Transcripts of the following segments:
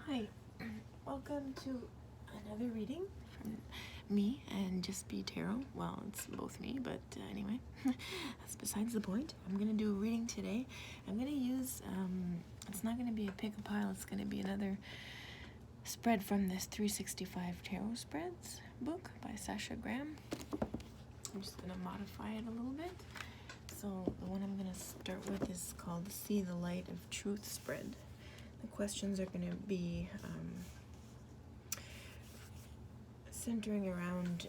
Hi, welcome to another reading from me and Just Be Tarot. Well, it's both me, but anyway, that's besides the point. I'm going to do a reading today. I'm going to use, it's not going to be a pick-a-pile, it's going to be another spread from this 365 Tarot Spreads book by Sasha. I'm just going to modify it a little bit. So the one I'm going to start with is called See the Light of Truth Spread. The questions are going to be centering around,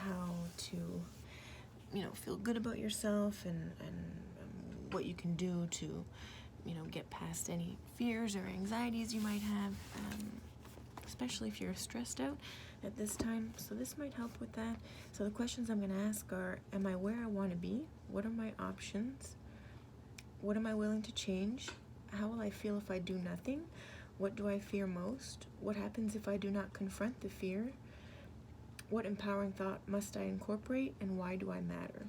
how to, feel good about yourself and what you can do to, get past any fears or anxieties you might have, especially if you're stressed out at this time. So this might help with that. So the questions I'm going to ask are, am I where I want to be? What are my options? What am I willing to change? How will I feel if I do nothing? What do I fear most? What happens if I do not confront the fear? What empowering thought must I incorporate, and why do I matter?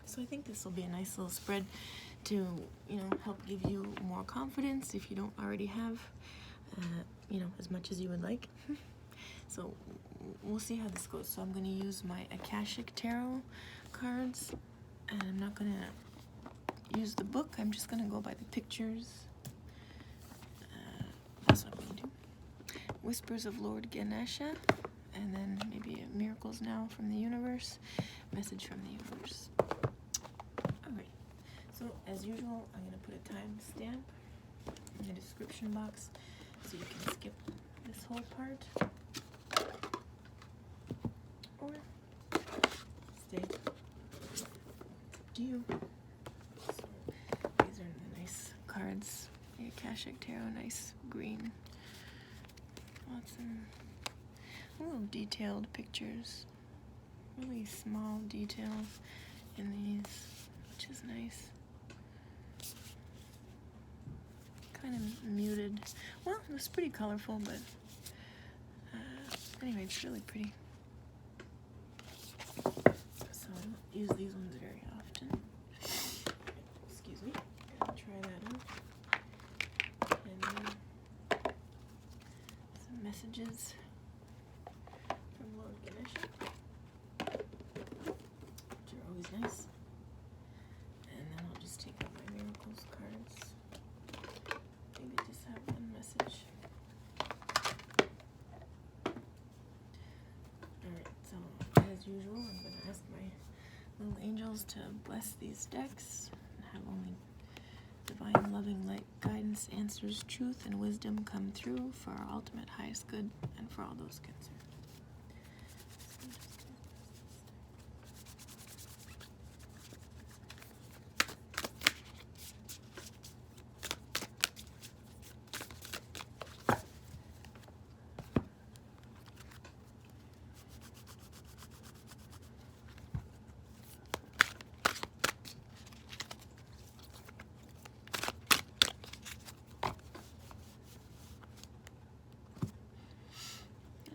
So I think this will be a nice little spread to, help give you more confidence if you don't already have, as much as you would like. So we'll see how this goes. So I'm going to use my Akashic Tarot cards, and I'm not going to use the book. I'm just going to go by the pictures. That's what I'm going to do. Whispers of Lord Ganesha, and then maybe Miracles Now from the Universe, Message from the Universe. Alright, so as usual, I'm going to put a time stamp in the description box so you can skip this whole part, or stay. Do you? So these are the nice cards. The Akashic Tarot, nice green. Lots of little detailed pictures. Really small details in these, which is nice. Kind of muted. Well, it was pretty colorful, but anyway, it's really pretty. So I don't use these ones very often. Excuse me. Gonna try that out. And then some messages from Lord Ganesha, which are always nice. And then I'll just take out my Miracles cards. Maybe just have one message. Alright, so as usual, I'm going to ask my little angels to bless these decks and have only divine, loving light, guidance, answers, truth, and wisdom come through for our ultimate highest good and for all those concerned.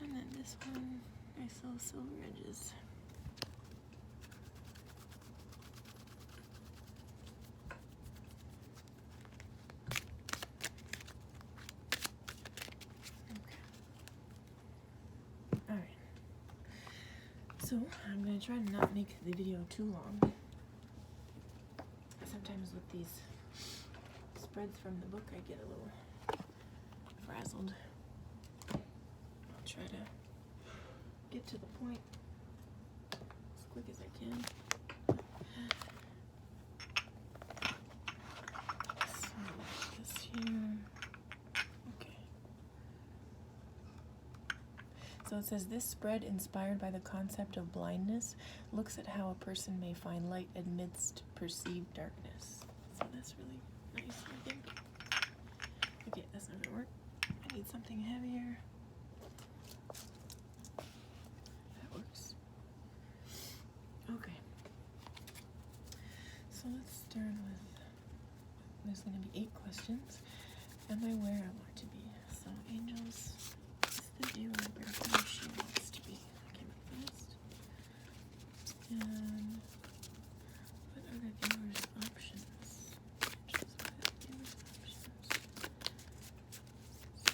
And then this one, nice little silver edges. Alright, so I'm going to try to not make the video too long. Sometimes with these spreads from the book I get a little frazzled. I'll try to get to the point as quick as I can. So this here. Okay. So it says, this spread, inspired by the concept of blindness, looks at how a person may find light amidst perceived darkness. So that's really nice, I think. Okay, that's not gonna work. I need something heavier. That works. Okay. So let's start with, there's gonna be 8 questions. Am I where I want to be? So angels, what's the viewer where she wants to be? Okay, first. And what are the viewer's options? Just what are the viewer's options? So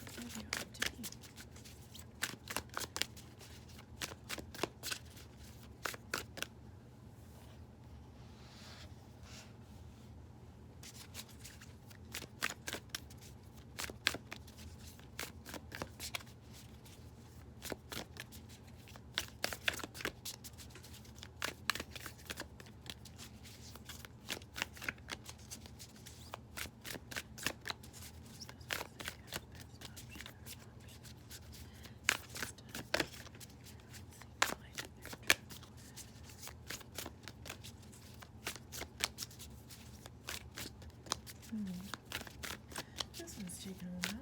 taking all that.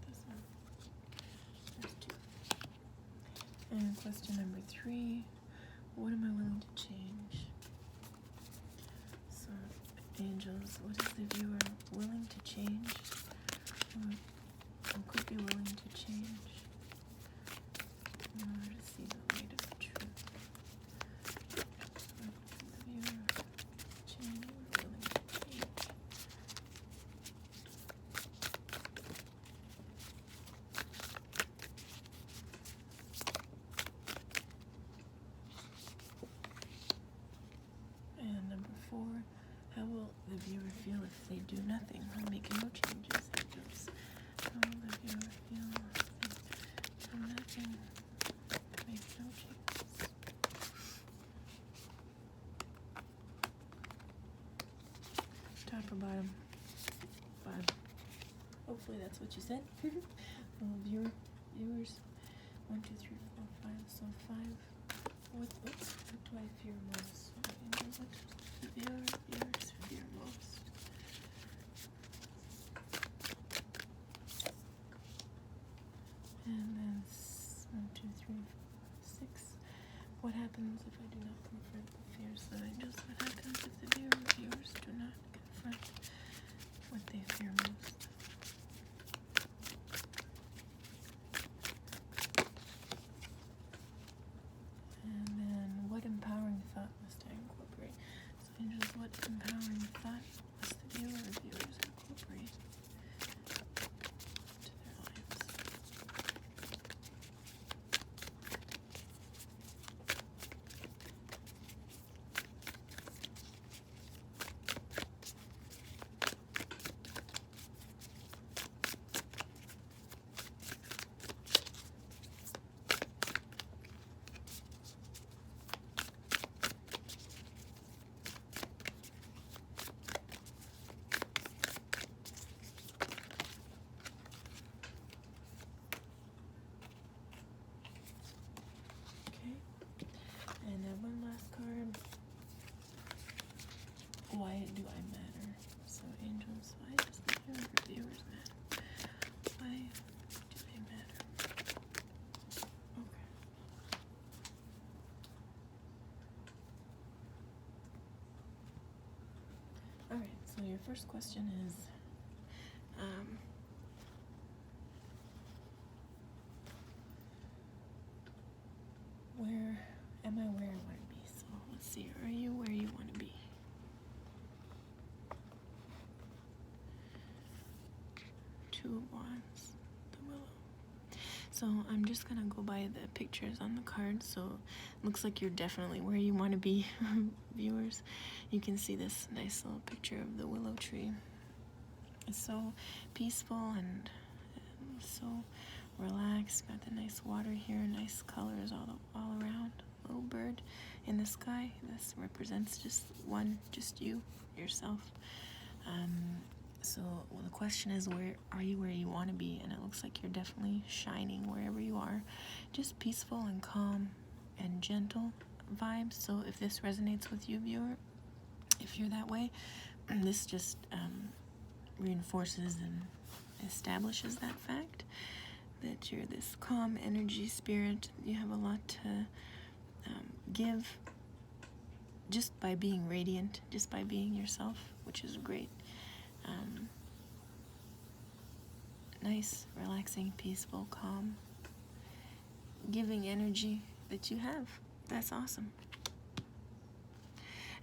This one. There's two. And question number 3. What am I willing to change? So, angels, what is the viewer willing to change? Or could be willing to change in order to see the light of the truth? What is the viewer change or willing to change? And number 4, how will the viewer feel if they do nothing or make no changes? Angels, how will the viewer feel if they do nothing, make no changes? Top or bottom? Bottom. Hopefully that's what you said. Well, viewers, 1, 2, 3, 4, 5. So 5. What do I fear most? Angels, what do the viewers fear most? And then 1, 2, 3, 4, 6. What happens if I do not confront the fears of angels? What happens if the viewers do not confront what they fear most? And then what empowering thought must I incorporate? So angels, what empowering thought must the viewers incorporate to their lives? Okay, and then one last card. Why do I matter? So angels, why does the viewers matter? Why do they matter? Okay. Alright, so your first question is, where am I where I want to be? So let's see, are you where you want to be? Two of Wands, the Willow. So I'm just gonna go by the pictures on the card. So it looks like you're definitely where you want to be, viewers. You can see this nice little picture of the willow tree. It's so peaceful and so relaxed. Got the nice water here, nice colors all around. Little bird in the sky. This represents just you, yourself. So the question is, where are you where you want to be? And it looks like you're definitely shining wherever you are. Just peaceful and calm and gentle vibes. So if this resonates with you, viewer, if you're that way, this just reinforces and establishes that fact that you're this calm energy spirit. You have a lot to give just by being radiant, just by being yourself, which is great. Nice, relaxing, peaceful, calm, giving energy that you have. That's awesome.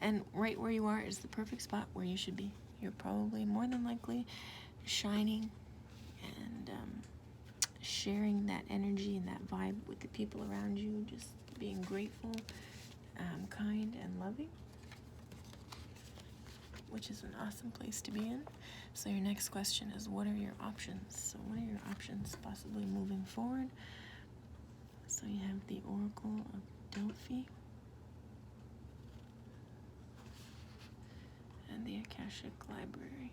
And right where you are is the perfect spot where you should be. You're probably more than likely shining and sharing that energy and that vibe with the people around you, just being grateful, kind, and loving, which is an awesome place to be in. So your next question is, what are your options? So what are your options possibly moving forward? So you have the Oracle of Delphi and the Akashic Library.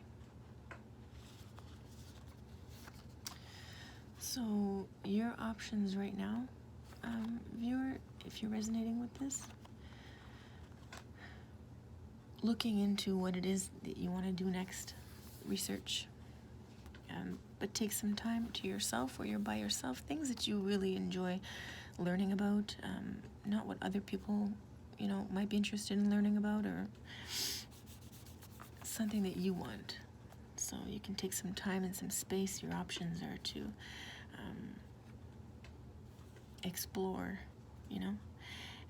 So your options right now, viewer, if you're resonating with this, looking into what it is that you want to do next, research. But take some time to yourself, where you're by yourself, things that you really enjoy learning about, not what other people, might be interested in learning about, or something that you want. So you can take some time and some space. Your options are to explore,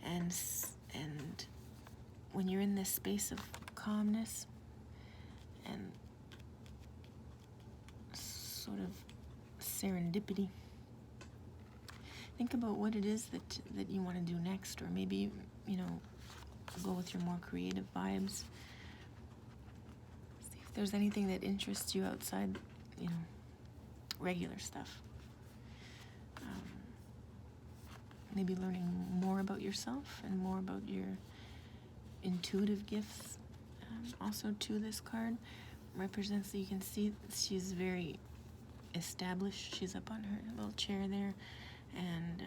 and when you're in this space of calmness and sort of serendipity, think about what it is that you want to do next, or maybe, go with your more creative vibes. See if there's anything that interests you outside, regular stuff. Maybe learning more about yourself and more about your intuitive gifts. Also, too, this card represents that you can see she's very established. She's up on her little chair there, and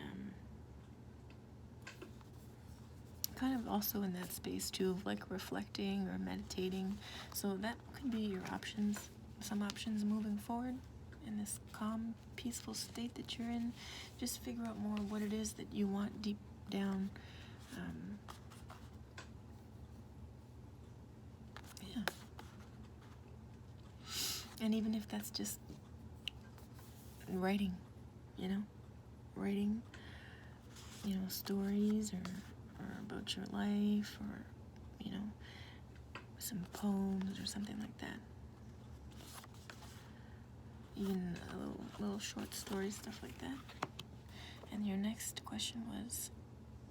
kind of also in that space too of like reflecting or meditating. So that could be your options, some options moving forward in this calm, peaceful state that you're in. Just figure out more what it is that you want deep down. Yeah. And even if that's just writing, writing, stories or about your life, or, some poems or something like that. Even a little short stories, stuff like that. And your next question was,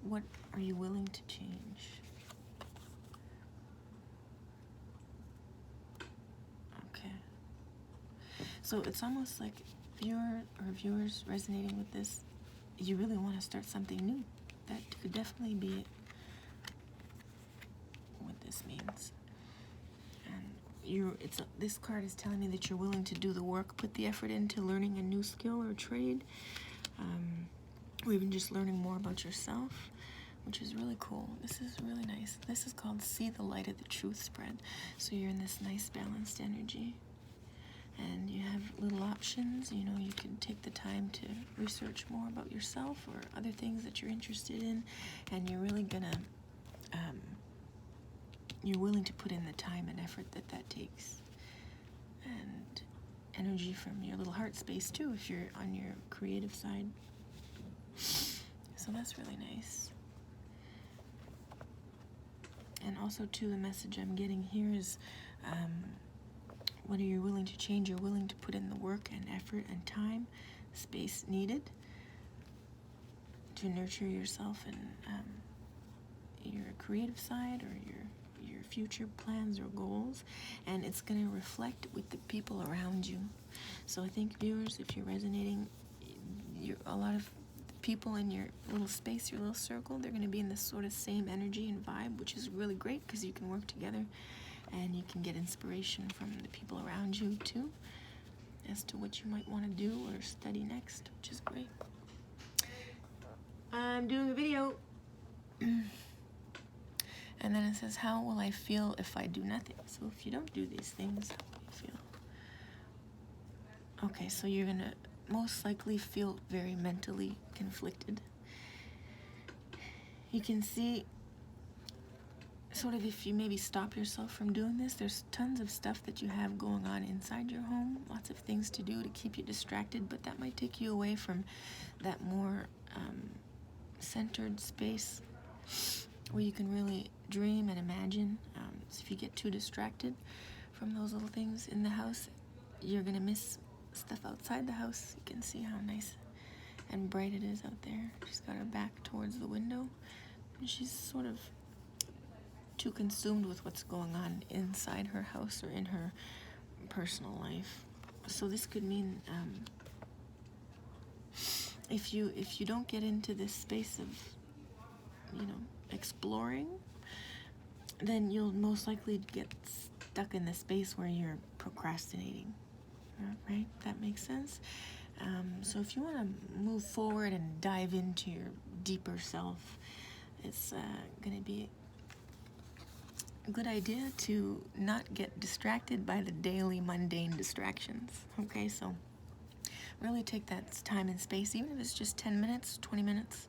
what are you willing to change? Okay. So it's almost like viewers resonating with this, you really want to start something new. That could definitely be what this means. And this card is telling me that you're willing to do the work, put the effort into learning a new skill or trade, or even just learning more about yourself, which is really cool. This is really nice. This is called See the Light of the Truth Spread. So you're in this nice balanced energy, and you have little options. You can take the time to research more about yourself or other things that you're interested in, and you're really gonna you're willing to put in the time and effort that takes, and energy from your little heart space too, if you're on your creative side. So that's really nice. And also too, the message I'm getting here is, what are you willing to change? You're willing to put in the work and effort and time, space needed to nurture yourself and your creative side, or your future plans or goals, and it's going to reflect with the people around you. So I think, viewers, if you're resonating, a lot of people in your little space, your little circle, they're going to be in this sort of same energy and vibe, which is really great because you can work together and you can get inspiration from the people around you too, as to what you might want to do or study next, which is great. I'm doing a video. And then it says, how will I feel if I do nothing? So if you don't do these things, how will you feel? Okay, so you're going to most likely feel very mentally conflicted. You can see, sort of, if you maybe stop yourself from doing this, there's tons of stuff that you have going on inside your home, lots of things to do to keep you distracted, but that might take you away from that more centered space where you can really dream and imagine. So if you get too distracted from those little things in the house, you're going to miss stuff outside the house. You can see how nice and bright it is out there. She's got her back towards the window, and she's sort of too consumed with what's going on inside her house or in her personal life. So this could mean, if you don't get into this space of, exploring, then you'll most likely get stuck in the space where you're procrastinating. Right? That makes sense? So if you want to move forward and dive into your deeper self, it's going to be a good idea to not get distracted by the daily mundane distractions. Okay, so really take that time and space, even if it's just 10 minutes, 20 minutes,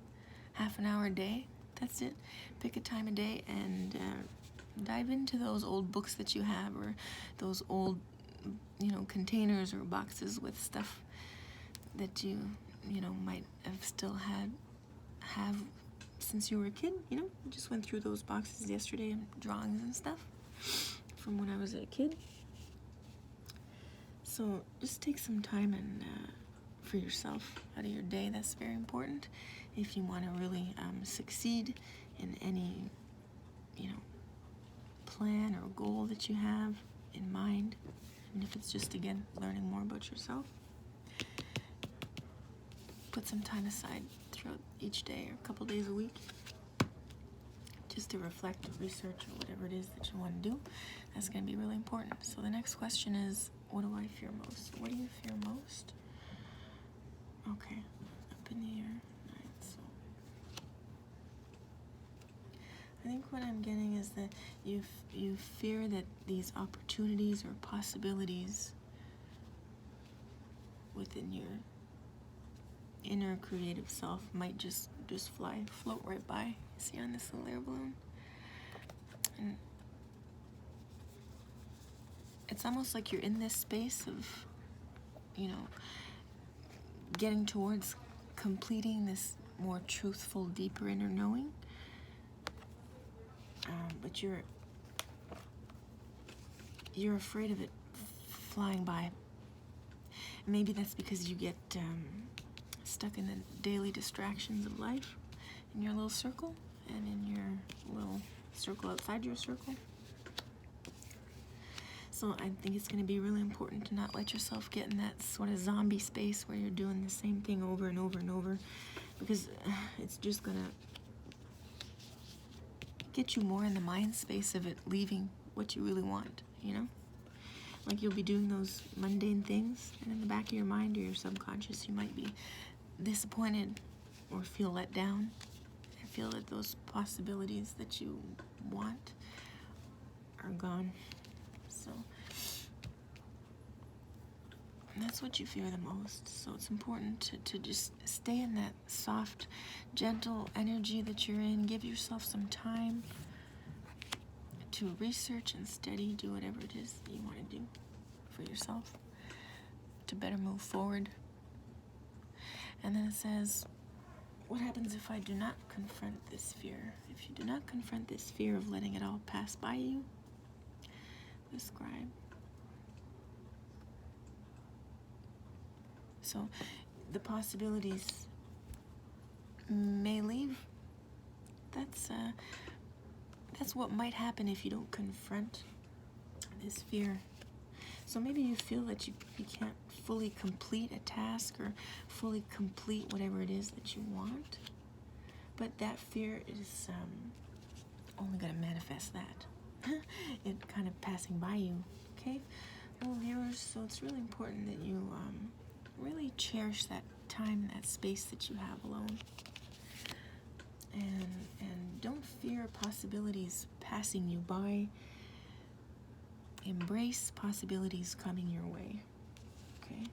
half an hour a day. That's it. Pick a time a day and dive into those old books that you have, or those old, containers or boxes with stuff that you might have still have since you were a kid. I just went through those boxes yesterday, drawings and stuff from when I was a kid. So just take some time and for yourself out of your day. That's very important if you want to really succeed in any plan or goal that you have in mind. And if it's just, again, learning more about yourself, put some time aside throughout each day or a couple days a week just to reflect, research, or whatever it is that you want to do. That's going to be really important. So the next question is, what do I fear most? What do you fear most? Okay, up in the air. Right, so I think what I'm getting is that you fear that these opportunities or possibilities within your inner creative self might just float right by. See, on this little air balloon, and it's almost like you're in this space of getting towards completing this more truthful, deeper inner knowing, but you're afraid of it flying by. Maybe that's because you get stuck in the daily distractions of life in your little circle and in your little circle outside your circle. So I think it's going to be really important to not let yourself get in that sort of zombie space where you're doing the same thing over and over and over, because it's just going to get you more in the mind space of it leaving what you really want, Like you'll be doing those mundane things, and in the back of your mind or your subconscious, you might be disappointed or feel let down and feel that those possibilities that you want are gone. So that's what you fear the most. So it's important to just stay in that soft, gentle energy that you're in. Give yourself some time to research and study, do whatever it is that you want to do for yourself to better move forward. And then it says, what happens if I do not confront this fear? If you do not confront this fear of letting it all pass by you, describe. So the possibilities may leave. That's what might happen if you don't confront this fear. So maybe you feel that you can't fully complete a task or fully complete whatever it is that you want, but that fear is only going to manifest that. It kind of passing by you, okay? Well, viewers, so it's really important that you really cherish that time, that space that you have alone. And don't fear possibilities passing you by. Embrace possibilities coming your way, okay?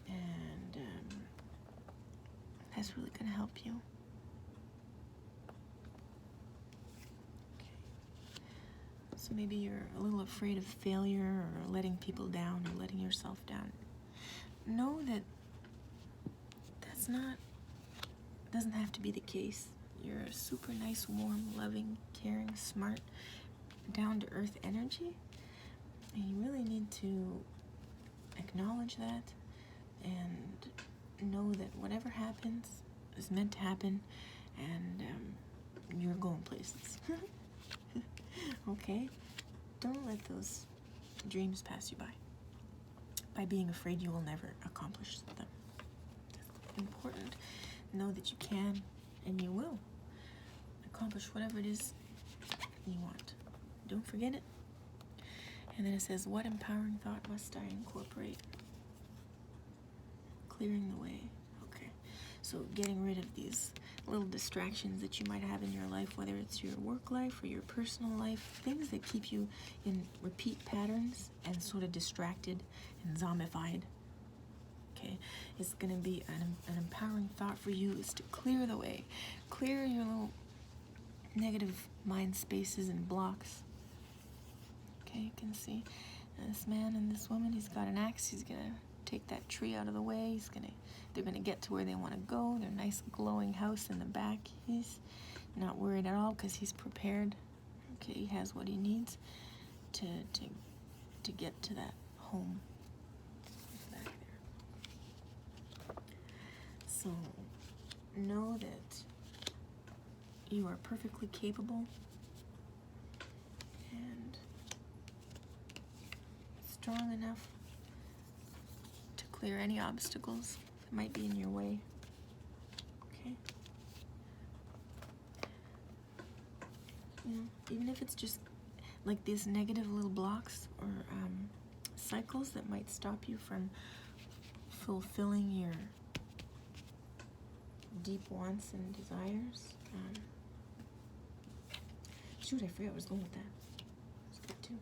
And that's really going to help you. Okay. So maybe you're a little afraid of failure or letting people down or letting yourself down. Know that doesn't have to be the case. You're a super nice, warm, loving, caring, smart, down-to-earth energy. And you really need to acknowledge that and know that whatever happens is meant to happen, and you're going places. Okay? Don't let those dreams pass you by being afraid you will never accomplish them. That's important. Know that you can and you will accomplish whatever it is you want. Don't forget it. And then it says, what empowering thought must I incorporate? Clearing the way. Okay. So getting rid of these little distractions that you might have in your life, whether it's your work life or your personal life, things that keep you in repeat patterns and sort of distracted and zombified. Okay, it's going to be an empowering thought for you is to clear the way, clear your little negative mind spaces and blocks. Okay, you can see this man and this woman, he's got an axe, he's going to take that tree out of the way, they're going to get to where they want to go, their nice glowing house in the back. He's not worried at all because he's prepared. Okay, he has what he needs to get to that home. Back there. So know that you are perfectly capable and strong enough to clear any obstacles that might be in your way. Okay? You know, even if it's just like these negative little blocks or cycles that might stop you from fulfilling your deep wants and desires. Shoot, I forgot I was going with that. That's good too.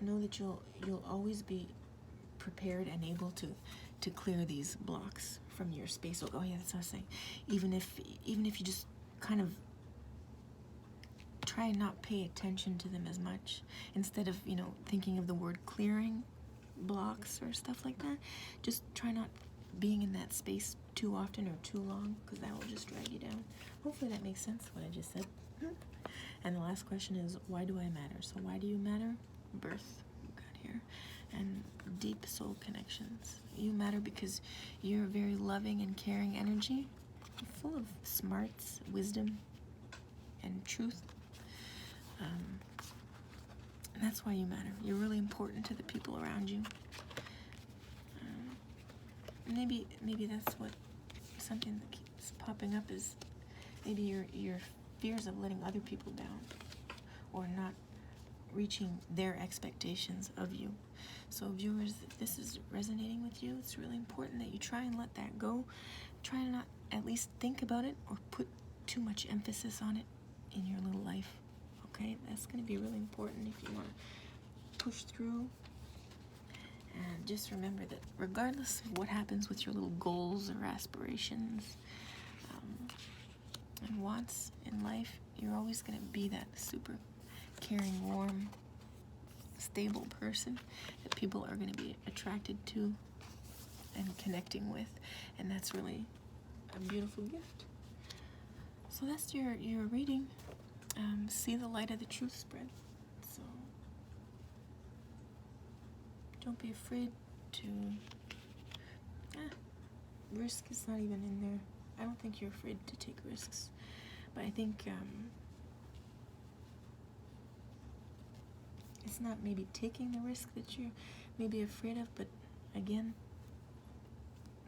Know that you'll always be prepared and able to clear these blocks from your space. Oh yeah, that's what I was saying. Even if you just kind of try and not pay attention to them as much, instead of thinking of the word clearing blocks or stuff like that, just try not being in that space too often or too long, because that will just drag you down. Hopefully that makes sense what I just said. And the last question is, why do I matter? So why do you matter? Birth, we got here, and deep soul connections. You matter because you're a very loving and caring energy, full of smarts, wisdom, and truth. And that's why you matter. You're really important to the people around you. Maybe that's what something that keeps popping up is maybe your fears of letting other people down or not reaching their expectations of you. So viewers, if this is resonating with you, it's really important that you try and let that go. Try to not at least think about it or put too much emphasis on it in your little life. Okay, that's going to be really important if you want to push through. And just remember that regardless of what happens with your little goals or aspirations and wants in life, you're always going to be that super caring, warm, stable person that people are going to be attracted to and connecting with. And that's really a beautiful gift. So that's your reading. See the light of the truth spread. So don't be afraid to... risk is not even in there. I don't think you're afraid to take risks. But I think it's not maybe taking the risk that you're maybe afraid of, but again,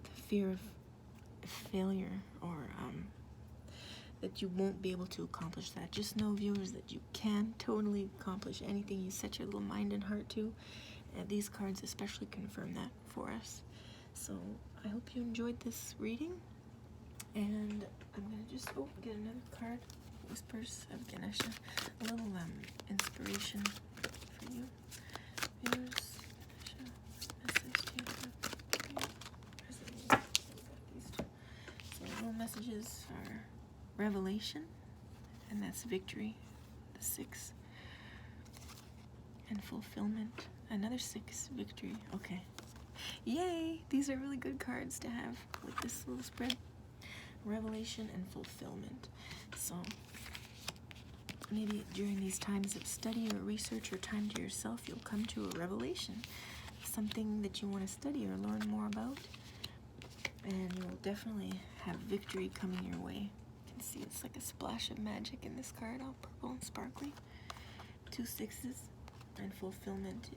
the fear of failure or that you won't be able to accomplish that. Just know, viewers, that you can totally accomplish anything you set your little mind and heart to. And these cards especially confirm that for us. So I hope you enjoyed this reading. And I'm going to just get another card. Whispers of Ganesha. A little inspiration for you. Viewers, message to you. So the little messages are revelation, and that's victory, the 6, and fulfillment, another 6, victory. Okay, yay, these are really good cards to have with this little spread. Revelation and fulfillment. So maybe during these times of study or research or time to yourself, you'll come to a revelation, something that you want to study or learn more about, and you'll definitely have victory coming your way. See, it's like a splash of magic in this card, all purple and sparkly. 2 6s and fulfillment.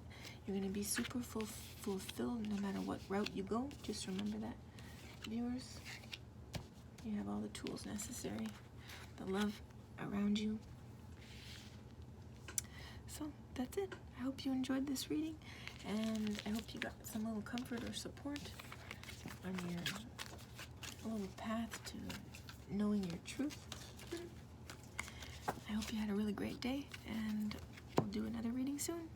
You're going to be super fulfilled no matter what route you go. Just remember that, viewers. You have all the tools necessary, the love around you. So that's it. I hope you enjoyed this reading, and I hope you got some little comfort or support on your follow a path to knowing your truth. I hope you had a really great day, and we'll do another reading soon.